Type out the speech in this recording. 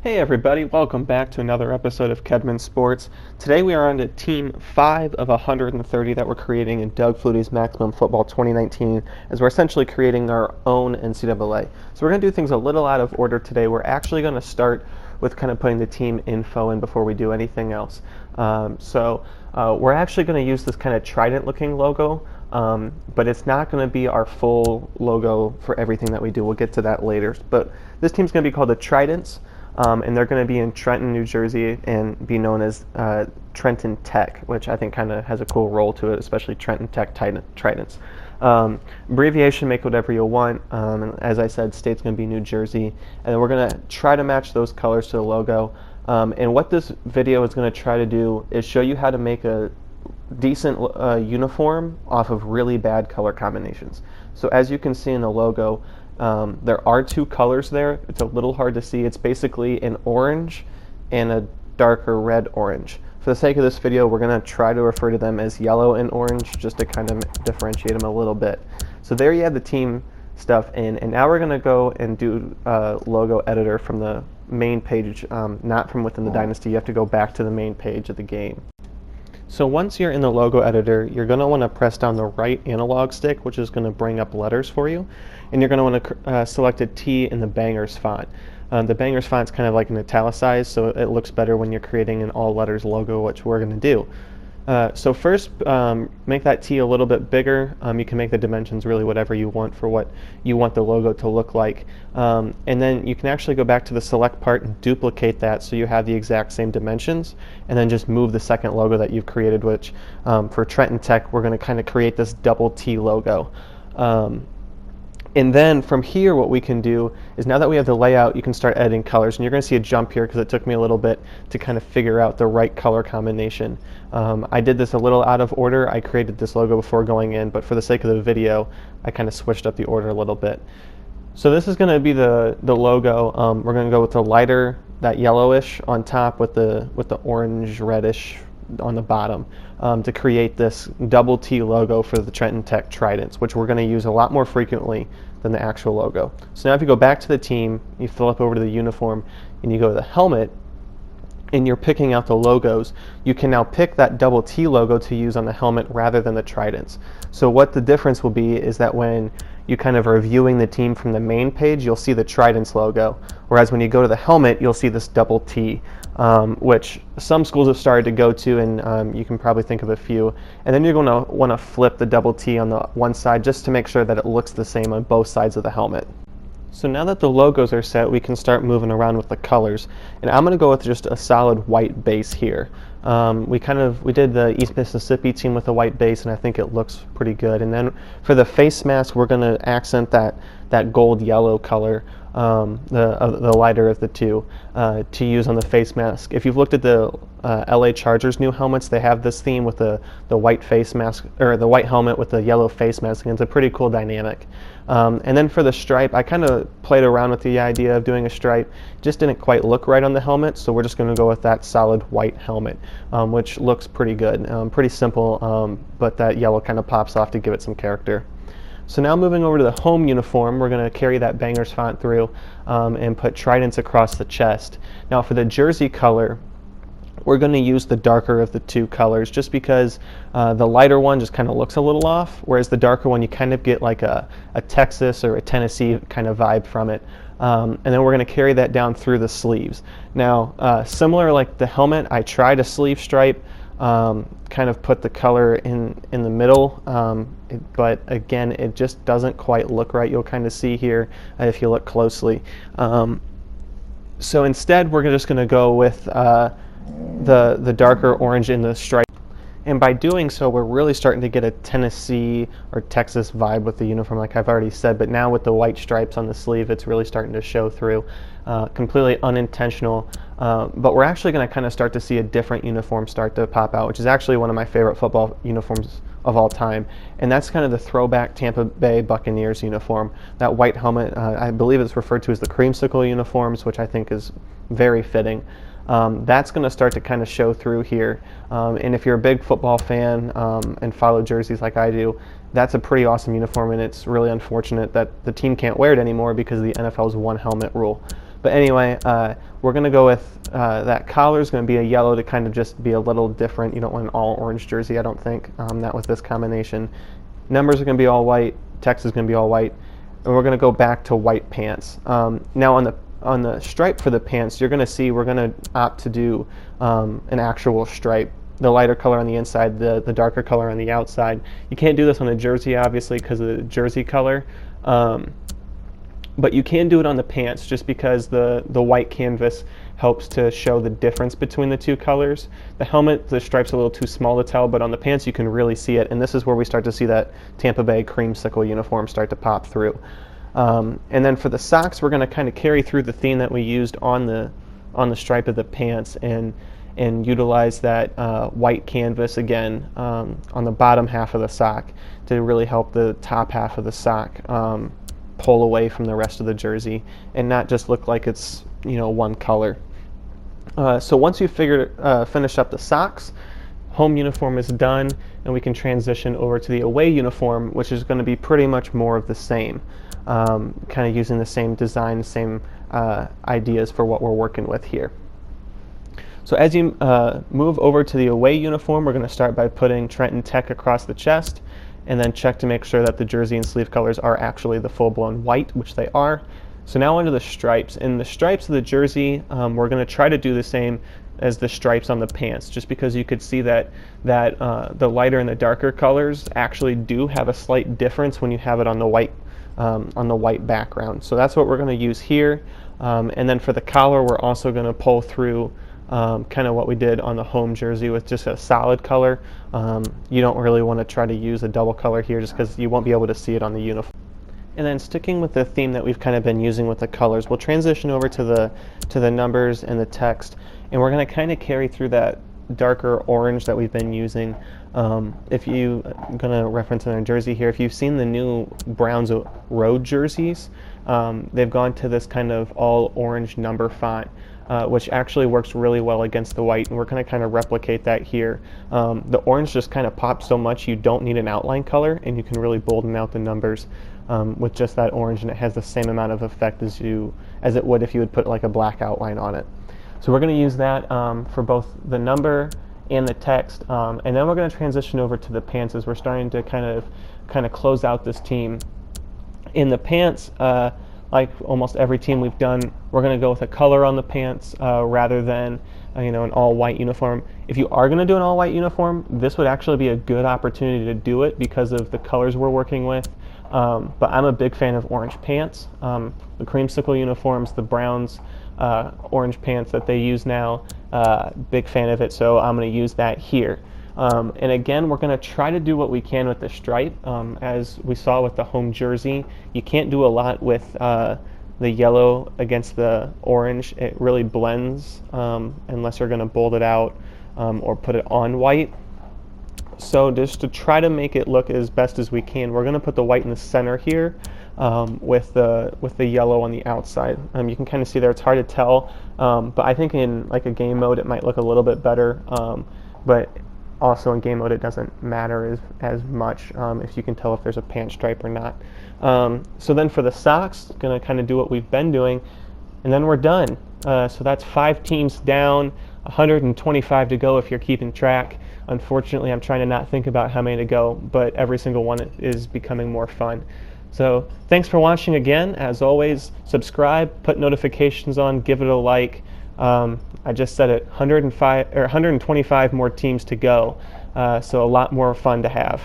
Hey everybody, welcome back to another episode of Kedman Sports. Today we are on to Team 5 of 130 that we're creating in Doug Flutie's Maximum Football 2019, as we're essentially creating our own NCAA. So we're going to do things a little out of order today. We're actually going to start with kind of putting the team info in before we do anything else. We're actually going to use this kind of trident looking logo, but it's not going to be our full logo for everything that we do. We'll get to that later. But this team's going to be called the Tridents. And they're going to be in Trenton, New Jersey, and be known as Trenton Tech, which I think kind of has a cool role to it, especially Trenton Tech Tridents. Abbreviation, make whatever you want. And as I said, state's going to be New Jersey, and then we're going to try to match those colors to the logo. And what this video is going to try to do is show you how to make a decent uniform off of really bad color combinations. So as you can see in the logo, there are two colors there. It's a little hard to see. It's basically an orange and a darker red orange. For the sake of this video, we're going to try to refer to them as yellow and orange just to kind of differentiate them a little bit. So there you have the team stuff in, and now we're going to go and do logo editor from the main page, not from within the Dynasty. You have to go back to the main page of the game. So once you're in the logo editor, you're going to want to press down the right analog stick, which is going to bring up letters for you. And you're going to want to select a T in the Bangers font. The Bangers font is kind of like an italicized, so it looks better when you're creating an all letters logo, which we're going to do. So first, make that T a little bit bigger. You can make the dimensions really whatever you want for what you want the logo to look like. And then you can actually go back to the select part and duplicate that so you have the exact same dimensions, and then just move the second logo that you've created, which for Trenton Tech, we're going to kind of create this double T logo. And then from here, what we can do is, now that we have the layout, you can start editing colors. And you're going to see a jump here because it took me a little bit to kind of figure out the right color combination. I did this a little out of order. I created this logo before going in, but for the sake of the video, I kind of switched up the order a little bit. So this is going to be the logo. We're going to go with the lighter, that yellowish on top with the orange reddish on the bottom, to create this double T logo for the Trenton Tech Tridents, which we're going to use a lot more frequently than the actual logo. So now if you go back to the team, you flip over to the uniform, and you go to the helmet, and you're picking out the logos, you can now pick that double T logo to use on the helmet rather than the Tridents. So what the difference will be is that when you kind of are viewing the team from the main page, you'll see the Tridents logo, whereas when you go to the helmet, you'll see this double T, which some schools have started to go to, and you can probably think of a few. And then you're going to want to flip the double T on the one side just to make sure that it looks the same on both sides of the helmet. So now that the logos are set, we can start moving around with the colors. And I'm going to go with just a solid white base here. We did the East Mississippi team with a white base, and I think it looks pretty good. And then for the face mask, we're going to accent that gold yellow color, the lighter of the two, to use on the face mask. If you've looked at the LA Chargers new helmets, they have this theme with the white face mask, or the white helmet with the yellow face mask, and it's a pretty cool dynamic. And then for the stripe, I kind of played around with the idea of doing a stripe. Just didn't quite look right on the helmet, so we're just going to go with that solid white helmet, which looks pretty good. Pretty simple, but that yellow kind of pops off to give it some character. So now moving over to the home uniform, we're going to carry that Bangers font through and put Tridents across the chest. Now for the jersey color, we're going to use the darker of the two colors just because the lighter one just kind of looks a little off, whereas the darker one you kind of get like a Texas or a Tennessee kind of vibe from it. And then we're going to carry that down through the sleeves. Now, similar like the helmet, I tried a sleeve stripe, kind of put the color in the middle, but again, it just doesn't quite look right. You'll kind of see here if you look closely. So instead, we're just going to go with the darker orange in the stripe. And by doing so, we're really starting to get a Tennessee or Texas vibe with the uniform, like I've already said. But now with the white stripes on the sleeve, it's really starting to show through. Completely unintentional. But we're actually going to kind of start to see a different uniform start to pop out, which is actually one of my favorite football uniforms of all time. And that's kind of the throwback Tampa Bay Buccaneers uniform. That white helmet, I believe it's referred to as the creamsicle uniforms, which I think is very fitting. That's going to start to kind of show through here. And if you're a big football fan and follow jerseys like I do, that's a pretty awesome uniform, and it's really unfortunate that the team can't wear it anymore because of the NFL's one helmet rule. But anyway, we're going to go with that collar is going to be a yellow to kind of just be a little different. You don't want an all orange jersey, I don't think, not with this combination. Numbers are going to be all white, text is going to be all white, and we're going to go back to white pants. Now on the stripe for the pants, you're going to see we're going to opt to do an actual stripe. The lighter color on the inside, the darker color on the outside. You can't do this on the jersey, obviously, because of the jersey color. But you can do it on the pants just because the white canvas helps to show the difference between the two colors. The helmet, the stripe's a little too small to tell, but on the pants you can really see it, and this is where we start to see that Tampa Bay creamsicle uniform start to pop through. And then for the socks, we're going to kind of carry through the theme that we used on the stripe of the pants and utilize that white canvas again on the bottom half of the sock to really help the top half of the sock pull away from the rest of the jersey and not just look like it's one color. So once you finish up the socks, home uniform is done, and we can transition over to the away uniform, which is going to be pretty much more of the same, kind of using the same design, same ideas for what we're working with here. So as you move over to the away uniform, we're going to start by putting Trenton Tech across the chest, and then check to make sure that the jersey and sleeve colors are actually the full-blown white, which they are. So now onto the stripes. In the stripes of the jersey, we're going to try to do the same as the stripes on the pants, just because you could see that the lighter and the darker colors actually do have a slight difference when you have it on the white background. So that's what we're going to use here. And then for the collar, we're also going to pull through kind of what we did on the home jersey with just a solid color. You don't really want to try to use a double color here just because you won't be able to see it on the uniform. And then sticking with the theme that we've kind of been using with the colors, we'll transition over to the numbers and the text, and we're going to kind of carry through that darker orange that we've been using. If you I'm going to reference in our jersey here, if you've seen the new Browns road jerseys, they've gone to this kind of all orange number font, which actually works really well against the white, and we're going to kind of replicate that here. The orange just kind of pops so much you don't need an outline color, and you can really bolden out the numbers with just that orange, and it has the same amount of effect as it would if you would put like a black outline on it. So we're going to use that for both the number and the text, and then we're going to transition over to the pants as we're starting to kind of close out this team. In the pants, like almost every team we've done, we're going to go with a color on the pants rather than an all-white uniform. If you are going to do an all-white uniform, this would actually be a good opportunity to do it because of the colors we're working with. But I'm a big fan of orange pants. The creamsicle uniforms, the Browns orange pants that they use now, big fan of it, so I'm going to use that here. And again, we're going to try to do what we can with the stripe. As we saw with the home jersey, you can't do a lot with the yellow against the orange. It really blends unless you're going to bold it out or put it on white. So just to try to make it look as best as we can, we're going to put the white in the center here with the yellow on the outside. You can kind of see there, it's hard to tell, but I think in like a game mode it might look a little bit better, but also in game mode it doesn't matter as much if you can tell if there's a pant stripe or not. So then for the socks, going to kind of do what we've been doing, and then we're done. So that's 5 teams down, 125 to go if you're keeping track. Unfortunately, I'm trying to not think about how many to go, but every single one is becoming more fun. So thanks for watching again. As always, subscribe, put notifications on, give it a like. I just said it, 125 more teams to go, so a lot more fun to have.